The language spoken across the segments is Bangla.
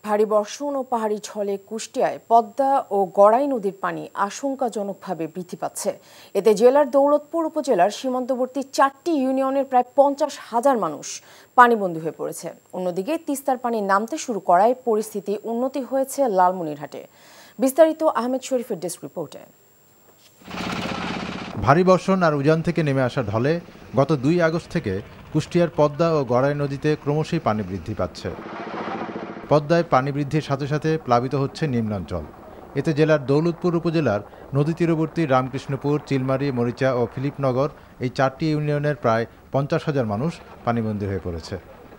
ভারী বর্ষণ ও পাহাড়ি ঝড়ে কুষ্টিয়ায় পদ্মা ও গড়াই নদীর পানি আশঙ্কাজনকভাবে বৃদ্ধি পাচ্ছে। এতে জেলার দৌলতপুর উপজেলার সীমান্তবর্তী 4টি ইউনিয়নের প্রায় 50,000 মানুষ পানিবন্দী হয়ে পড়েছে। অন্যদিকে তিস্তার পানি নামতে শুরু করায় পরিস্থিতি উন্নতি হয়েছে লালমনিরহাটে। বিস্তারিত আহমেদ শরীফের ডেস্ক রিপোর্টে। ভারী বর্ষণ আর উজান থেকে নেমে আসা ঢলে গত 2 আগস্ট থেকে কুষ্টিয়ার পদ্মা ও গড়াই নদীতে ক্রমশই পানি বৃদ্ধি পাচ্ছে। পদ্মায় পানি বৃদ্ধির সাথে সাথে প্লাবিত হচ্ছে নিম্নাঞ্চল। এতে জেলার দৌলতপুর উপজেলার নদী তীরবর্তী রামকৃষ্ণপুর, চিলমারি, মরিচা ও ফিলিপনগর এই 4টি ইউনিয়নের প্রায় 50,000 মানুষ পানিবন্দী হয়ে পড়েছে।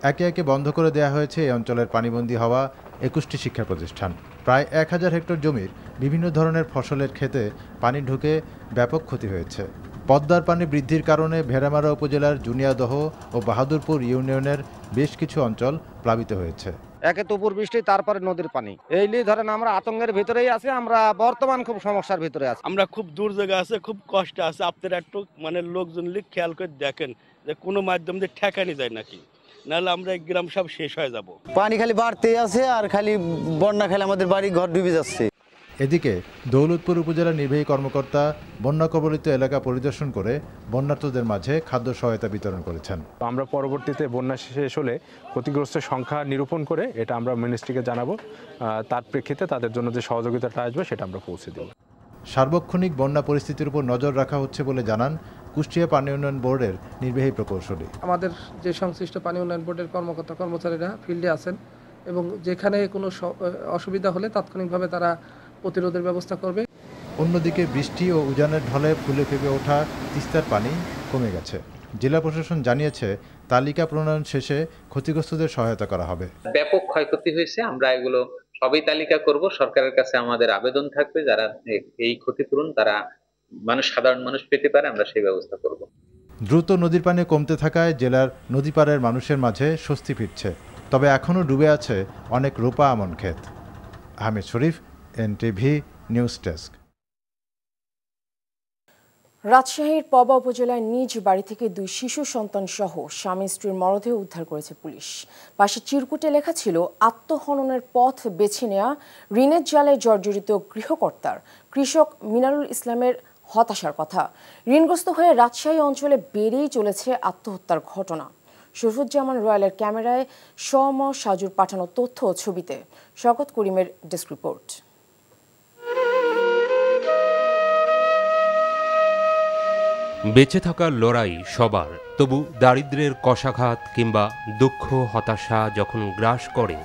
একে একে বন্ধ করে দেওয়া হয়েছে এই অঞ্চলের পানিবন্দী হওয়া 21টি শিক্ষা প্রতিষ্ঠান। প্রায় 1000 হেক্টর জমির বিভিন্ন ধরনের ফসলের ক্ষেতে পানি ঢুকে ব্যাপক ক্ষতি হয়েছে। পদ্মার পানি বৃদ্ধির কারণে ভেড়ামারা উপজেলার জুনিয়াদহ ও বাহাদুরপুর ইউনিয়নের বেশ কিছু অঞ্চল প্লাবিত হয়েছে। একে তুপুর বৃষ্টি, তারপরে নদীর পানি, এই নিয়ে ধরেন আমরা আতঙ্কের ভিতরেই আছি। আমরা বর্তমান খুব সমস্যার ভিতরে আছি। আমরা খুব দূর জায়গা আছে, খুব কষ্ট আছে। আপনারা একটু লোকজন খেয়াল করে দেখেন যে কোনো মাধ্যম দিয়ে ঠেকানি যায় নাকি, নাহলে আমরা এই গ্রাম সব শেষ হয়ে যাব। পানি খালি বাড়তেই আছে আর খালি বন্যা খালি আমাদের বাড়ি ঘর ডুবে যাচ্ছে। এদিকে দৌলতপুর উপজেলা নির্বাহী কর্মকর্তা বন্যা কবলিত এলাকা পরিদর্শন করে বন্যার্তদের মাঝে খাদ্য সহায়তা বিতরণ করেছেন। আমরা পরবর্তীতে বন্যা শেষ হলে ক্ষতিগ্রস্তের সংখ্যা নিরূপণ করে এটা আমরা মিনিস্ট্রিকে জানাবো। তার প্রেক্ষিতে তাদের জন্য যে সহযোগিতাটা আসবে সেটা আমরা পৌঁছে দেব। সার্বক্ষণিক বন্যা পরিস্থিতির উপর নজর রাখা হচ্ছে বলে জানান কুষ্টিয়া পানি উন্নয়ন বোর্ডের নির্বাহী প্রকৌশলী। আমাদের যে সংশ্লিষ্ট পানি উন্নয়ন বোর্ডের কর্মকর্তা কর্মচারীরা ফিল্ডে আছেন এবং যেখানে কোনো অসুবিধা হলে তাৎক্ষণিকভাবে তারা প্রতিরোধের ব্যবস্থা করবে। অন্যদিকে বৃষ্টি ও উজানের ঢলে ফুলে ফেপে ওঠা তিস্তার পানি কমে গেছে। জেলা প্রশাসন জানিয়েছে তালিকা প্রণয়ন শেষে ক্ষতিগ্রস্তদের সহায়তা করা হবে। ব্যাপক ক্ষয়ক্ষতি হয়েছে, আমরা এগুলো সবই তালিকা করব। সরকারের কাছে আমাদের আবেদন থাকবে যারা এই ক্ষতিপূরণ তারা সাধারণ মানুষ পেতে পারে, আমরা সেই ব্যবস্থা করব। দ্রুত নদীর পানি কমতে থাকায় জেলার নদীপাড়ের মানুষের মাঝে স্বস্তি ফিরছে। তবে এখনও ডুবে আছে অনেক রোপা আমন ক্ষেত। আহমেদ শরীফ, এনটিভি নিউজ ডেস্ক। রাজশাহীর পবা উপজেলায় নিজ বাড়ি থেকে 2 শিশু সন্তান সহ স্বামী স্ত্রীর মরদেহ উদ্ধার করেছে পুলিশ। পাশে চিরকুটে লেখা ছিল আত্মহননের পথ বেছে নেওয়া ঋণের জালে জর্জরিত গৃহকর্তার কৃষক মিনারুল ইসলামের হতাশার কথা। ঋণগ্রস্ত হয়ে রাজশাহী অঞ্চলে বেড়েই চলেছে আত্মহত্যার ঘটনা। শরীফুজ্জামান রয়্যালের ক্যামেরায় সম সাজুর পাঠানো তথ্য ও ছবিতে শওকত করিমের ডেস্ক রিপোর্ট। বেঁচে থাকার লড়াই সবার, তবু দারিদ্র্যের কষাঘাত কিংবা দুঃখ হতাশা যখন গ্রাস করে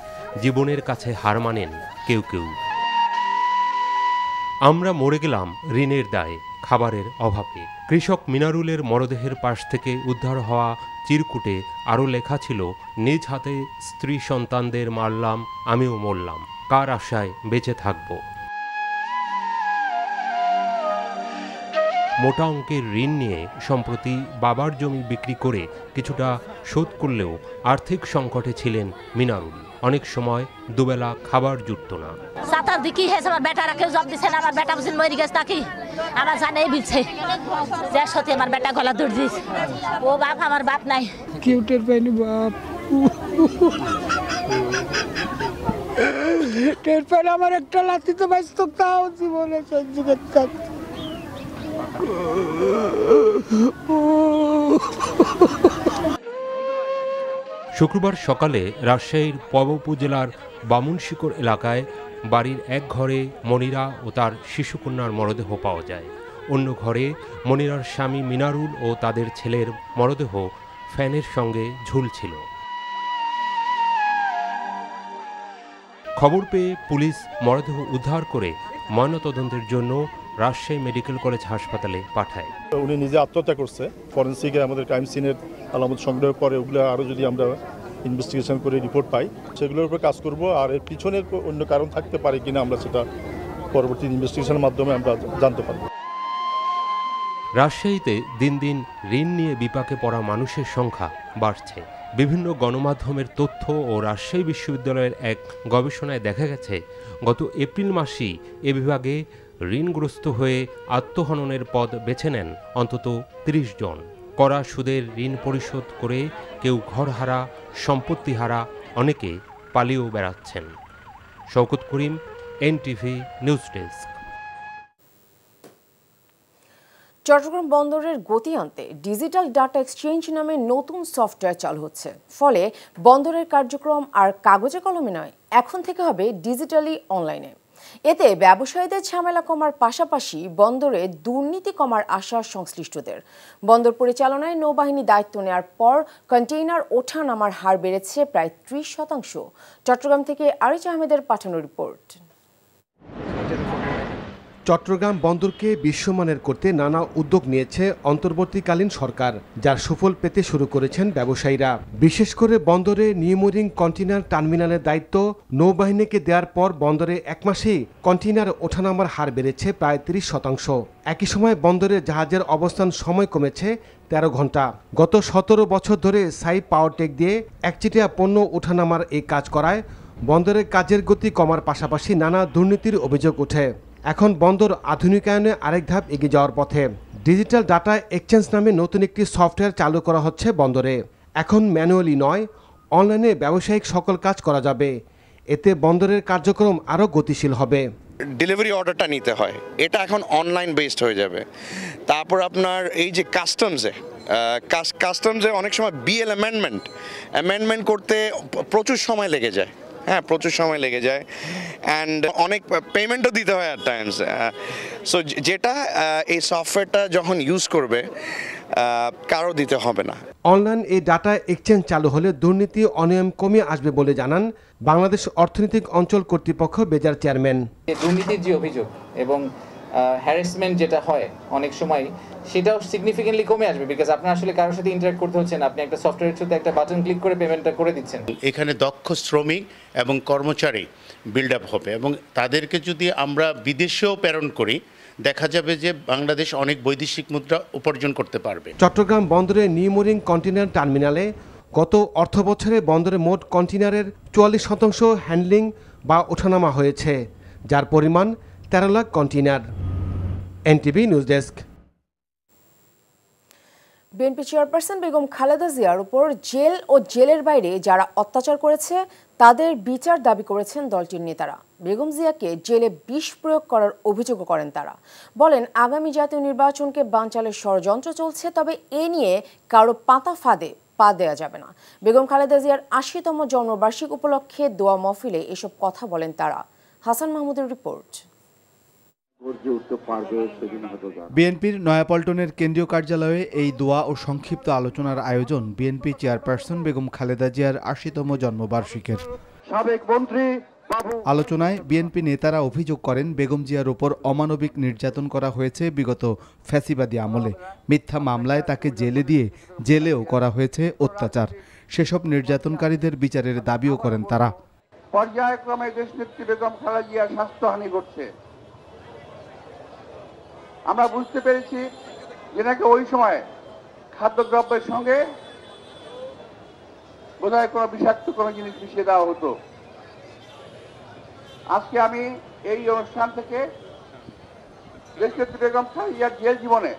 জীবনের কাছে হার মানেন কেউ কেউ। আমরা মরে গেলাম ঋণের দায়ে, খাবারের অভাবে। কৃষক মিনারুলের মরদেহের পাশ থেকে উদ্ধার হওয়া চিরকুটে আরও লেখা ছিল, নিজ হাতে স্ত্রী সন্তানদের মারলাম, আমিও মরলাম, কার আশায় বেঁচে থাকব। মোটা অঙ্কের ঋণ নিয়ে সম্প্রতি বাবার জমি বিক্রি করে কিছুটা শোধ করলেও আর্থিক সংকটে ছিলেন মিনারুল। অনেক সময় দুবেলা খাবার জুটত না। সাতার দিকে হেসে আমার বেটারা কেউ জব দিছে না, আমার বেটা বুঝিন মরে গেছে তাকি আমার জানেই বিলছে যে সত্যি আমার বেটা গলা দৌড় দিস। ও বাপ আমার বাপ নাই, কিউটের পাইনি বাপ, টের পাইলে আমার একটা লাথি তো বাঁচত, তাও জীবনে সহ্য করতে থাকতো। শুক্রবার সকালে রাজশাহীর পবা উপজেলার বামুনশিকর এলাকায় বাড়ির এক ঘরে মনিরা ও তার শিশুকন্যার মরদেহ পাওয়া যায়। অন্য ঘরে মনিরার স্বামী মিনারুল ও তাদের ছেলের মরদেহ ফ্যানের সঙ্গে ঝুলছিল। খবর পেয়ে পুলিশ মরদেহ উদ্ধার করে ময়নাতদন্তের জন্য রাজশাহী মেডিকেল কলেজ হাসপাতালে পাঠায়। উনি নিজে আত্মহত্যা করছে। ফরেন্সিকে আমাদের ক্রাইম সিনের আলামত সংগ্রহ করে ওগুলো আরও যদি আমরা ইনভেস্টিগেশন করে রিপোর্ট পাই সেগুলোর উপর কাজ করব। আর এর পিছনে অন্য কারণ থাকতে পারে কিনা আমরা সেটা পরবর্তী ইনভেস্টিগেশনের মাধ্যমে আমরা জানতে পারব। রাজশাহীতে দিন দিন ঋণ নিয়ে বিপাকে পড়া মানুষের সংখ্যা বাড়ছে। বিভিন্ন গণমাধ্যমের তথ্য ও রাজশাহী বিশ্ববিদ্যালয়ের এক গবেষণায় দেখা গেছে, গত এপ্রিল মাসেই এ বিভাগে ঋণগ্রস্ত হয়ে আত্মহননের পথ বেছে নেন অন্তত 30 জন। কড়া সুদের ঋণ পরিশোধ করে কেউ ঘরহারা, সম্পত্তিহারা, অনেকে পালিয়েও বেড়াচ্ছেন। শওকত করিম, এনটিভি নিউজ ডেস্ক। চট্টগ্রাম বন্দরের গতি আনতে ডিজিটাল ডাটা এক্সচেঞ্জ নামে নতুন সফটওয়্যার চালু হচ্ছে। ফলে বন্দরের কার্যক্রম আর কাগজে কলমে নয়, এখন থেকে হবে ডিজিটালি অনলাইনে। এতে ব্যবসায়ীদের ঝামেলা কমার পাশাপাশি বন্দরে দুর্নীতি কমার আশা সংশ্লিষ্টদের। বন্দর পরিচালনায় নৌবাহিনী দায়িত্ব নেওয়ার পর কন্টেইনার ওঠা নামার হার বেড়েছে প্রায় 30%। চট্টগ্রাম থেকে আরিজ আহমেদের পাঠানো রিপোর্ট। চট্টগ্রাম বন্দরকে বিশ্বমানের করতে নানা উদ্যোগ নিয়েছে অন্তর্বর্তীকালীন সরকার, যার সুফল পেতে শুরু করেছেন ব্যবসায়ীরা। বিশেষ করে বন্দরে নিউমোরিং কন্টেইনার টার্মিনালের দায়িত্ব নৌবাহিনীকে দেওয়ার পর বন্দরে এক মাসেই কন্টেইনার ওঠানামার হার বেড়েছে প্রায় 30%। একই সময় বন্দরে জাহাজের অবস্থান সময় কমেছে 13 ঘন্টা। গত 17 বছর ধরে সাই পাওয়ারটেক দিয়ে একচেটিয়া পণ্য ওঠানামার এই কাজ করায় বন্দরের কাজের গতি কমার পাশাপাশি নানা দুর্নীতির অভিযোগ ওঠে। এখন বন্দর আধুনিকায়নে আরেক ধাপ এগিয়ে যাওয়ার পথে। ডিজিটাল ডাটা এক্সচেঞ্জ নামে নতুন একটি সফটওয়্যার চালু করা হচ্ছে বন্দরে। এখন ম্যানুয়ালি নয়, অনলাইনে ব্যবসায়িক সকল কাজ করা যাবে। এতে বন্দরের কার্যক্রম আরও গতিশীল হবে। ডেলিভারি অর্ডারটা নিতে হয়, এটা এখন অনলাইন বেসড হয়ে যাবে। তারপর আপনার এই যে কাস্টমসে অনেক সময় বিএল অ্যামেন্ডমেন্ট করতে প্রচুর সময় লেগে যায়। প্রচুর সময় লেগে যায় অ্যান্ড অনেক পেমেন্টও দিতে হয় অ্যাট টাইমস। সো যেটা এই সফটওয়্যারটা যখন ইউজ করবে কারো দিতে হবে না। অনলাইন এই ডাটা এক্সচেঞ্জ চালু হলে দুর্নীতি অনিয়ম কমে আসবে বলে জানান বাংলাদেশ অর্থনৈতিক অঞ্চল কর্তৃপক্ষ বেজার চেয়ারম্যান। দুর্নীতির যে অভিযোগ এবং হ্যারাসমেন্ট যেটা হয় অনেক সময়, সেটাও সিগনিফিকেন্টলি কমে আসবে, বিকজ আপনার আসলে কারোর সাথে ইন্টারঅ্যাক্ট করতে হচ্ছে না, আপনি একটা সফটওয়্যারের থ্রুতে একটা বাটন ক্লিক করে পেমেন্টটা করে দিচ্ছেন। এখানে দক্ষ শ্রমিক এবং কর্মচারী বিল্ড আপ হবে এবং তাদেরকে যদি আমরা বিদেশেও প্রেরণ করি, দেখা যাবে যে বাংলাদেশ অনেক বৈদেশিক মুদ্রা উপার্জন করতে পারবে। চট্টগ্রাম বন্দরে নিউমোরিং কন্টেইনার টার্মিনালে গত অর্থবছরে বন্দরে মোট কন্টেইনারের 44% হ্যান্ডলিং বা ওঠানামা হয়েছে, যার পরিমাণ 13 lakh container. NTV news desk. BNP chairperson Begum Khaleda জিয়ার উপর জেল ও জেলের বাইরে যারা অত্যাচার করেছে তাদের বিচার দাবি করেছেন দলটির নেতারা। বেগম জিয়াকে জেলে বিষ প্রয়োগ করার অভিযোগও করেন তারা। বলেন, আগামী জাতীয় নির্বাচনকে বানচালের ষড়যন্ত্র চলছে, তবে এ নিয়ে কারো পাতা ফাঁদে পা দেওয়া যাবে না। বেগম খালেদা জিয়ার 80তম জন্মবার্ষিকী উপলক্ষে দোয়া মহফিলে এসব কথা বলেন তারা। হাসান মাহমুদের রিপোর্ট। বিএনপির নয়াপল্টনের কেন্দ্রীয় কার্যালয়ে এই দোয়া ও সংক্ষিপ্ত আলোচনার আয়োজন বিএনপি চেয়ারপারসন বেগম খালেদা জিয়ার 80তম জন্মবার্ষিকীর। সাবেক মন্ত্রী আলোচনায় বিএনপি নেতারা অভিযোগ করেন, বেগম জিয়ার উপর অমানবিক নির্যাতন করা হয়েছে বিগত ফ্যাসিবাদী আমলে। মিথ্যা মামলায় তাকে জেলে দিয়ে জেলেও করা হয়েছে অত্যাচার। সেসব নির্যাতনকারীদের বিচারের দাবিও করেন তারা। পর্যায়ক্রমে দেশনেত্রী বেগম খালেদা জিয়ার স্বাস্থ্যহানি ঘটছে। আমরা বুঝতে পেরেছি যে নাকি ওই সময় খাদ্যদ্রব্যের সঙ্গে বোধহয় কোনো বিষাক্ত কোনো জিনিস মিশিয়ে দেওয়া হতো। আজকে আমি এই অনুষ্ঠান থেকে দেশনেত্রী বেগম খালেদা জিয়ার জেল জীবনে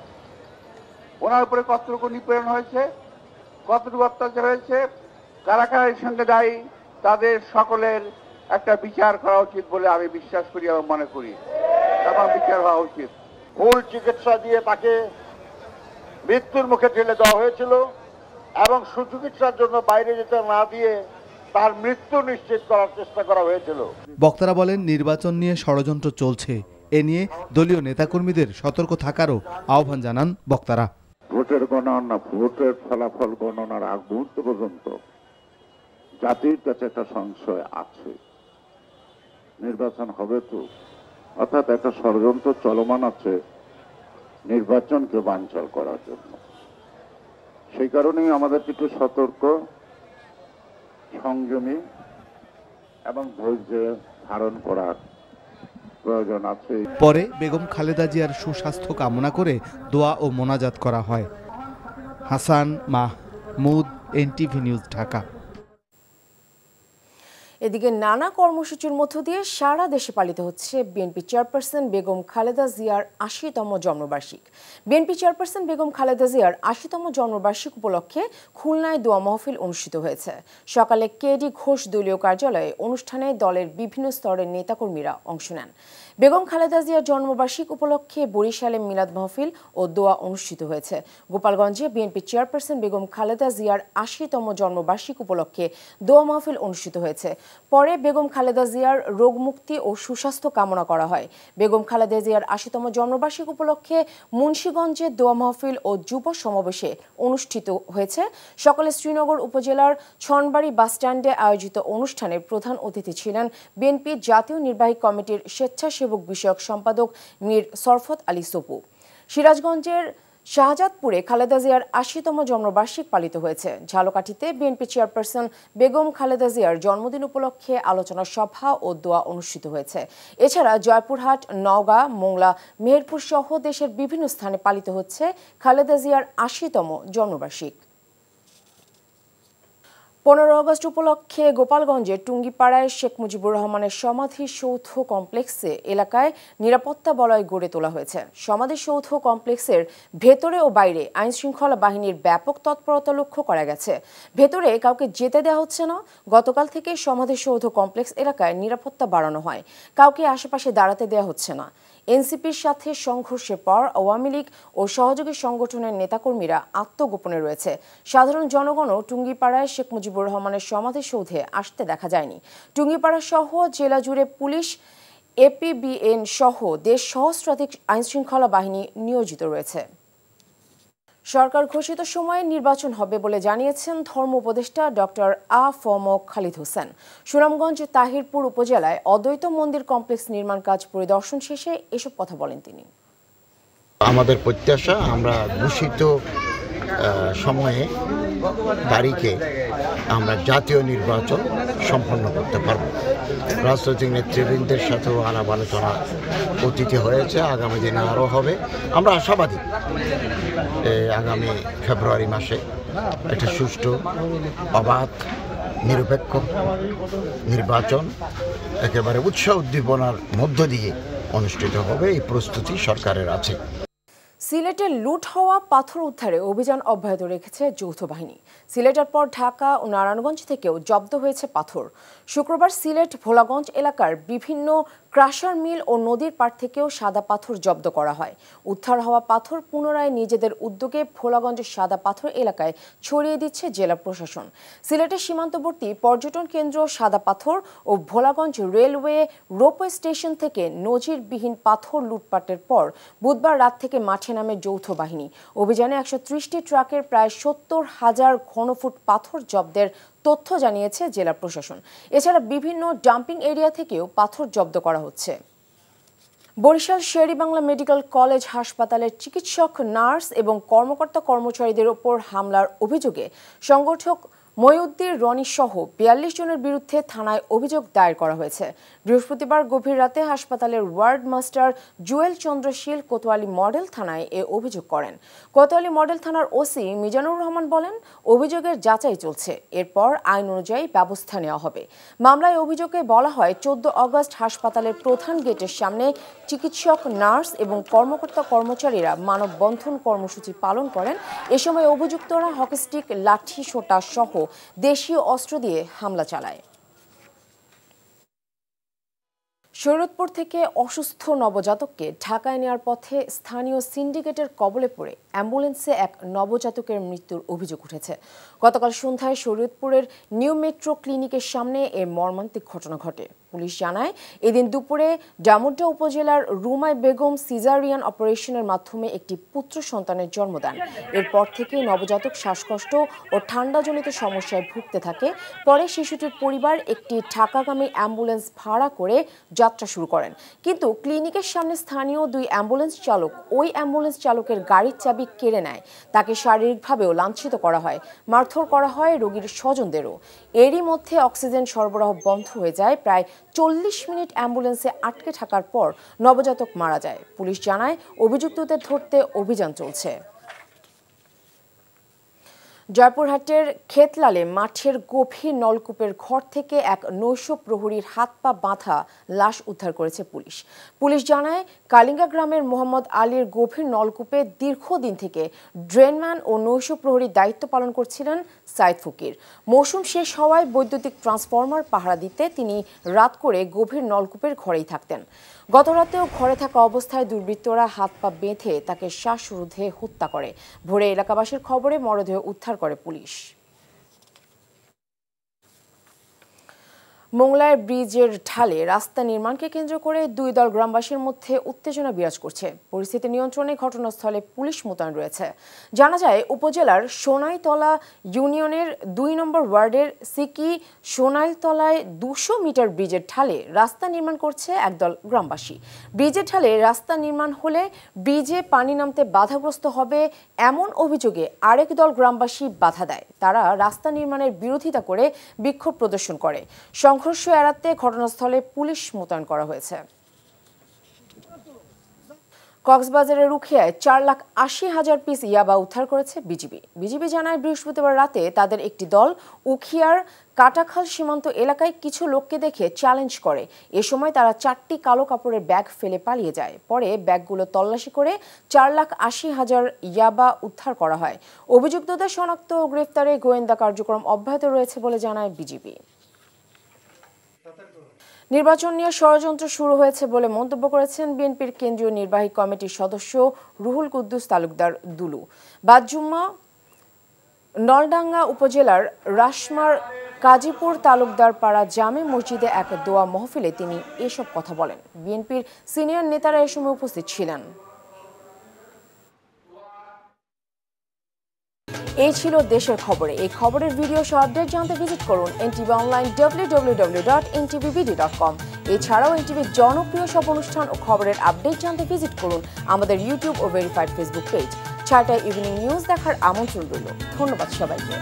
ওনার উপরে কতটুকু নিপীড়ন হয়েছে, কতটুকু অত্যাচার হয়েছে, কারা কারা এর সঙ্গে দায়ী, তাদের সকলের একটা বিচার করা উচিত বলে আমি বিশ্বাস করি এবং মনে করি, এবং বিচার হওয়া উচিত। ভুল চিকিৎসা দিয়ে তাকে মৃত্যুর মুখে ঠেলে দেওয়া হয়েছিল এবং সুচিকিৎসার জন্য বাইরে যেতে না দিয়ে তার মৃত্যু নিশ্চিত করার চেষ্টা করা হয়েছিল। বক্তারা বলেন, নির্বাচন নিয়ে ষড়যন্ত্র চলছে, এ নিয়ে দলীয় নেতাকর্মীদের সতর্ক থাকারও আহ্বান জানান বক্তারা। ভোটের গণনা, ভোটের ফলাফল গণনার আগ মুহূর্ত পর্যন্ত জাতির কাছে একটা সংশয় আছে, নির্বাচন হবে তো, অর্থাৎ একটা ষড়যন্ত্র চলমান আছে নির্বাচনকে বানচাল করার জন্য। সেই কারণেই আমাদের একটু সতর্ক, সংযমী এবং ধৈর্য ধারণ করার প্রয়োজন আছে। পরে বেগম খালেদা জিয়ার সুস্বাস্থ্য কামনা করে দোয়া ও মোনাজাত করা হয়। Hasan Mahmud, NTV news, Dhaka. এদিকে নানা কর্মসূচির মধ্য দিয়ে সারা দেশে পালিত হচ্ছে বিএনপি চেয়ারপারসন বেগম খালেদা জিয়ার ৮০তম জন্মবার্ষিক। বিএনপি চেয়ারপারসন বেগম খালেদা জিয়ার ৮০তম জন্মবার্ষিক উপলক্ষে খুলনায় দোয়া মাহফিল অনুষ্ঠিত হয়েছে। সকালে কেডি ঘোষ দলীয় কার্যালয়ে অনুষ্ঠানে দলের বিভিন্ন স্তরের নেতাকর্মীরা অংশ নেন। বেগম খালেদা জিয়ার জন্মবার্ষিক উপলক্ষে বরিশালে মিলাদ মাহফিল ও দোয়া অনুষ্ঠিত হয়েছে। গোপালগঞ্জে বিএনপি চেয়ারপারসন বেগম খালেদা জিয়ার ৮০তম জন্মবার্ষিক উপলক্ষে দোয়া মাহফিল অনুষ্ঠিত হয়েছে। পরে বেগম খালেদা জিয়ার রোগমুক্তি ও সুস্বাস্থ্য কামনা করা হয়। বেগম খালেদা জিয়ার ৮০তম জন্মবার্ষিক উপলক্ষে মুন্সিগঞ্জে দোয়া মাহফিল ও যুব সমাবেশে অনুষ্ঠিত হয়েছে। সকালে শ্রীনগর উপজেলার ছনবাড়ি বাসস্ট্যান্ডে আয়োজিত অনুষ্ঠানে প্রধান অতিথি ছিলেন বিএনপি জাতীয় নির্বাহী কমিটির স্বেচ্ছাসেবক বিষয়ক সম্পাদক মীর সরফত আলী সপু। সিরাজগঞ্জের শাহজাদপুরে খালেদা জিয়ার ৮০তম জন্মবার্ষিক পালিত হয়েছে। ঝালকাঠিতে বিএনপি চেয়ারপারসন বেগম খালেদা জিয়ার জন্মদিন উপলক্ষে আলোচনা সভা ও দোয়া অনুষ্ঠিত হয়েছে। এছাড়া জয়পুরহাট, নওগাঁ, মোংলা, মেহেরপুর সহ দেশের বিভিন্ন স্থানে পালিত হচ্ছে খালেদা জিয়ার ৮০তম জন্মবার্ষিক। ১৫ আগস্ট উপলক্ষে গোপালগঞ্জের টুঙ্গিপাড়ায় শেখ মুজিবুর রহমানের সমাধিসৌধ কমপ্লেক্সে এলাকায় নিরাপত্তা বলয় গড়ে তোলা হয়েছে। সমাধিসৌধ কমপ্লেক্সের ভেতরে ও বাইরে আইনশৃঙ্খলা বাহিনীর ব্যাপক তৎপরতা লক্ষ্য করা গেছে। ভেতরে কাউকে যেতে দেওয়া হচ্ছে না। গতকাল থেকে সমাধিসৌধ কমপ্লেক্স এলাকায় নিরাপত্তা বাড়ানো হয়। কাউকে আশেপাশে দাঁড়াতে দেওয়া হচ্ছে না। এনসিপির সাথে সংঘর্ষের পর আওয়ামী লীগ ও সহযোগী সংগঠনের নেতাকর্মীরা আত্মগোপনে রয়েছে। সাধারণ জনগণও টুঙ্গিপাড়ায় শেখ মুজিবুর রহমানের সমাধিসৌধে আসতে দেখা যায়নি। টুঙ্গিপাড়া সহ জেলা জুড়ে পুলিশ, এপিবিএন সহ দেশ সহস্রাধিক আইনশৃঙ্খলা বাহিনী নিয়োজিত রয়েছে। সরকার ঘোষিত সময়ে নির্বাচন হবে বলে জানিয়েছেন ধর্ম উপদেষ্টা ডক্টর আ.ফ.ম. খালিদ হোসেন। সুনামগঞ্জ তাহিরপুর উপজেলায় অদ্বৈত মন্দির কমপ্লেক্স নির্মাণ কাজ পরিদর্শন শেষে এসব কথা বলেন তিনি। আমাদের প্রত্যাশা আমরা ঘোষিত সময়ে তারিখে আমরা জাতীয় নির্বাচন সম্পন্ন করতে পারব। রাজনৈতিক নেতৃবৃন্দের সাথেও আলাপ আলোচনা অতীতে হয়েছে, আগামী দিনে আরও হবে। আমরা আশাবাদী আগামী ফেব্রুয়ারি মাসে একটা সুষ্ঠু, অবাধ, নিরপেক্ষ নির্বাচন একেবারে উৎসাহ উদ্দীপনার মধ্য দিয়ে অনুষ্ঠিত হবে। এই প্রস্তুতি সরকারের আছে। সিলেটে লুট হওয়া পাথর উদ্ধারে অভিযান অব্যাহত রেখেছে যৌথ বাহিনী। সিলেটের পর ঢাকা ও নারায়ণগঞ্জ থেকেও জব্দ হয়েছে পাথর। শুক্রবার সিলেট ভোলাগঞ্জ এলাকার বিভিন্ন ক্রাশার মিল ও নদীর পাড় থেকেও সাদা পাথর জব্দ করা হয়। উদ্ধার হওয়া পাথর পুনরায় নিজেদের উদ্যোগে ভোলাগঞ্জের সাদা পাথর এলাকায় ছড়িয়ে দিচ্ছে জেলা প্রশাসন। সিলেটের সীমান্তবর্তী পর্যটন কেন্দ্র সাদা পাথর ও ভোলাগঞ্জ রেলওয়ে রোপওয়ে স্টেশন থেকে নজিরবিহীন পাথর লুটপাটের পর বুধবার রাত থেকে মাঠে নামে যৌথ বাহিনী। অভিযানে ১৩০টি ট্রাকের প্রায় ৭০,০০০ ঘনফুট পাথর জব্দের তথ্য জানিয়েছে জেলা প্রশাসন। এছাড়া বিভিন্ন ডাম্পিং এরিয়া থেকেও পাথর জব্দ করা হচ্ছে। বরিশাল শের-ই-বাংলা মেডিকেল কলেজ হাসপাতালের চিকিৎসক, নার্স এবং কর্মকর্তা কর্মচারীদের ওপর হামলার অভিযোগে সংগঠক মহিউদ্দিন রনি সহ ৪২ জনের বিরুদ্ধে থানায় অভিযোগ দায়ের করা হয়েছে। বৃহস্পতিবার গভীর রাতে হাসপাতালের ward master Jewel Chandrashil Kotwali model থানায় এ অভিযোগ করেন। কোতোয়ালি মডেল থানার ওসি মিজানুর রহমান বলেন, অভিযোগের যাচাই চলছে, এরপর আইন অনুযায়ী ব্যবস্থা নেওয়া হবে। মামলায় অভিযোগে বলা হয় ১৪ আগস্ট হাসপাতালের প্রধান গেটের সামনে চিকিৎসক, নার্স এবং কর্মকর্তা কর্মচারীরা মানববন্ধন কর্মসূচি পালন করেন। এ সময় অভিযুক্তরা হকিস্টিক, লাঠি সোঁটা সহ দেশীয় অস্ত্র দিয়ে হামলা চালায়। শরীয়তপুর থেকে অসুস্থ নবজাতককে ঢাকায় নেওয়ার পথে স্থানীয় সিন্ডিকেটের কবলে পড়ে অ্যাম্বুলেন্সে এক নবজাতকের মৃত্যুর অভিযোগ উঠেছে। গতকাল সন্ধ্যায় শরীয়তপুরের নিউ মেট্রো ক্লিনিকের সামনে এ মর্মান্তিক ঘটনা ঘটে। পুলিশ জানায়, এদিন দুপুরে ডামুড্ডা উপজেলার রুমাই বেগম সিজারিয়ান অপারেশনের মাধ্যমে একটি পুত্র সন্তানের জন্ম দেন। এরপর থেকে নবজাতক শ্বাসকষ্ট ও ঠান্ডাজনিত সমস্যায় ভুগতে থাকে। পরে শিশুটির পরিবার একটি ঢাকাগামী অ্যাম্বুলেন্স ভাড়া করে যাত্রা শুরু করেন। কিন্তু ক্লিনিকের সামনে স্থানীয় দুই অ্যাম্বুলেন্স চালক ওই অ্যাম্বুলেন্স চালকের গাড়ির চাবি কেড়ে নেয়। তাকে শারীরিকভাবেও লাঞ্ছিত করা হয়, মারধর করা হয় রোগীর স্বজনদেরও। এরই মধ্যে অক্সিজেন সরবরাহ বন্ধ হয়ে যায়। প্রায় ৪০ মিনিট অ্যাম্বুলেন্সে আটকে থাকার পর নবজাতক মারা যায়। পুলিশ জানায়, অভিযুক্তদের ধরতে অভিযান চলছে। জয়পুরহাটের খেতলালে মাঠের গভীর নলকূপের ঘর থেকে এক নৈশ প্রহরীর হাত পা বাঁধা লাশ উদ্ধার করেছে পুলিশ। পুলিশ জানায়, কালিঙ্গা গ্রামের মোহাম্মদ আলীর গভীর নলকূপে দীর্ঘদিন থেকে ড্রেনম্যান ও নৈশ প্রহরীর দায়িত্ব পালন করছিলেন সাইদ ফকির। মৌসুম শেষ হওয়ায় বৈদ্যুতিক ট্রান্সফরমার পাহারা দিতে তিনি রাত করে গভীর নলকূপের ঘরেই থাকতেন। গতরাতেও ঘরে থাকা অবস্থায় দুর্বৃত্তরা হাত পা বেঁধে তাকে শ্বাসরোধে হত্যা করে। ভোরে এলাকাবাসীর খবরে মরদেহ উদ্ধার করে পুলিশ। মোংলায় ব্রিজের ঢালে রাস্তা নির্মাণকে কেন্দ্র করে দুই দল গ্রামবাসীর মধ্যে উত্তেজনা বিরাজ করছে। পরিস্থিতি নিয়ন্ত্রণে ঘটনাস্থলে পুলিশ মোতায়েন রয়েছে। জানা যায়, উপজেলার সোনাইতলা ইউনিয়নের ২ নম্বর ওয়ার্ডের সিকি সোনাইতলায় ২০০ মিটার ব্রিজের ঢালে রাস্তা নির্মাণ করছে একদল গ্রামবাসী। ব্রিজের ঢালে রাস্তা নির্মাণ হলে ব্রিজে পানি নামতে বাধাগ্রস্ত হবে এমন অভিযোগে আরেক দল গ্রামবাসী বাধা দেয়। তারা রাস্তা নির্মাণের বিরোধিতা করে বিক্ষোভ প্রদর্শন করে। সংঘর্ষ এড়াতে ঘটনাস্থলে পুলিশ মোতায়েন করা হয়েছে। কক্সবাজারের রুখিয়ায় 4,80,000 পিস ইয়াবা উদ্ধার করেছে বিজিবি জানায়, বৃহস্পতিবার রাতে তাদের একটি দল উখিয়ার কাটাখাল সীমান্ত এলাকায় কিছু লোককে দেখে চ্যালেঞ্জ করে। এ সময় তারা 4টি কালো কাপড়ের ব্যাগ ফেলে পালিয়ে যায়। পরে ব্যাগগুলো তল্লাশি করে 4,80,000 ইয়াবা উদ্ধার করা হয়। অভিযুক্তদের শনাক্ত ও গ্রেফতারে গোয়েন্দা কার্যক্রম অব্যাহত রয়েছে বলে জানায় বিজিবি। নির্বাচন নিয়ে ষড়যন্ত্র শুরু হয়েছে বলে মন্তব্য করেছেন বিএনপির কেন্দ্রীয় নির্বাহী কমিটির সদস্য রুহুল কুদ্দুস তালুকদার দুলু। বাদ-জুম্মা নলডাঙ্গা উপজেলার রাশমার কাজীপুর তালুকদার পাড়া জামে মসজিদে এক দোয়া মাহফিলে তিনি এসব কথা বলেন। বিএনপির সিনিয়র নেতারা এ সময় উপস্থিত ছিলেন। এই ছিল দেশের খবরে। এই খবরের ভিডিও সহ আপডেট জানতে ভিজিট করুন NTV অনলাইন www.ntvbd.com। এছাড়াও NTVর জনপ্রিয় সব অনুষ্ঠান ও খবরের আপডেট জানতে ভিজিট করুন আমাদের ইউটিউব ও ভেরিফাইড ফেসবুক পেজ। 6টায় ইভিনিং নিউজ দেখার আমন্ত্রণ রইল। ধন্যবাদ সবাইকে।